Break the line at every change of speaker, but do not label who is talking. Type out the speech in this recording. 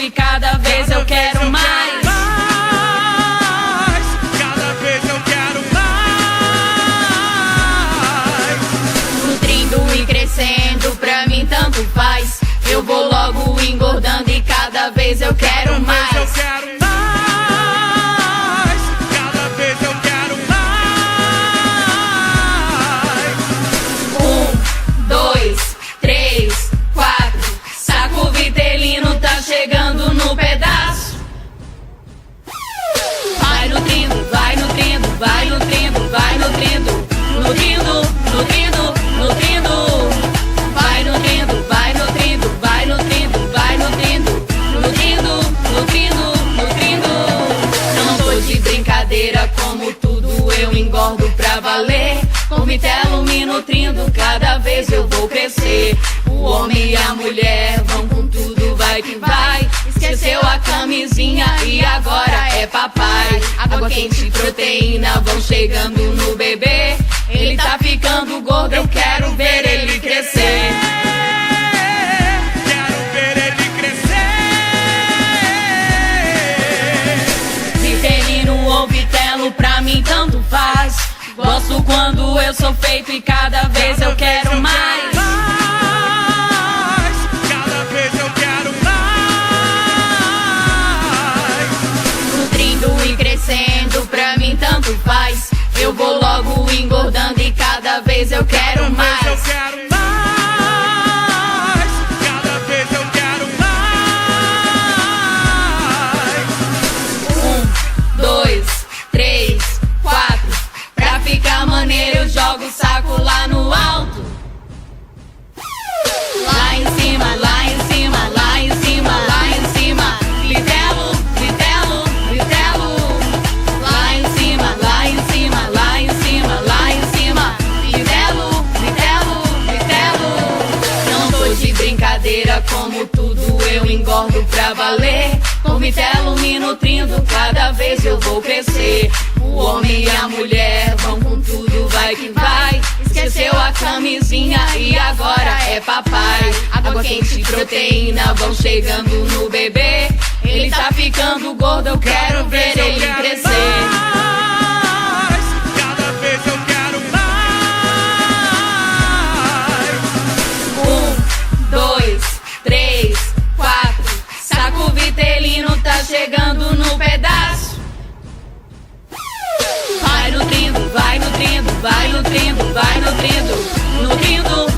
feito e cada vez eu quero mais.
Cada vez eu quero mais.
Nutrindo e crescendo, pra mim tanto faz. Eu vou logo engordando e cada vez eu quero mais.
Eu quero mais. Cada vez eu quero mais.
1, 2, 3, 4. Saco vitelino tá chegando no pedaço. Vai nutrindo, vai nutrindo, vai nutrindo, vai nutrindo. Nutrindo, nutrindo, nutrindo. Vai nutrindo, vai nutrindo, vai nutrindo, vai nutrindo. Nutrindo, nutrindo, nutrindo. Não tô de brincadeira, como tudo eu engordo pra valer. Com vitelo me nutrindo, cada vez eu vou crescer. O homem e a mulher vão com tudo, vai que vai. Esqueceu a camisinha e agora é papai. Água quente e proteína vão chegando no bebê. Ele tá ficando gordo, eu quero ver ele crescer.
Quero ver ele crescer.
Vitelino ou vitelo, pra mim tanto faz. Gosto quando eu sou feito e cada vez eu quero mais.
Cada vez eu quero mais.
Nutrindo e crescendo, pra mim tanto faz. Eu vou logo engordando e cada vez eu quero mais.
Eu quero mais. Cada vez eu quero mais.
1, 2, 3, 4. Pra ficar maneiro eu jogo o saco lá no alto. Lá em cima, lá em cima, lá em cima, lá em cima. Vitelo, vitelo, vitelo. Lá em cima, lá em cima, lá em cima, lá em cima. Vitelo, vitelo, vitelo. Não tô de brincadeira, como tudo eu engordo pra valer. Com vitelo me nutrindo, cada vez eu vou crescer. O homem e a mulher vão com tudo, vai que vai. Esqueceu a camisinha e agora é papai. Água quente e proteína vão chegando no bebê. Ele tá ficando gordo, eu quero ver ele crescer.
Cada vez eu quero mais.
1, 2, 3, 4. Saco vitelino tá chegando no pedaço. Vai nutrindo, vai nutrindo, vai nutrindo, vai nutrindo. Nutrindo,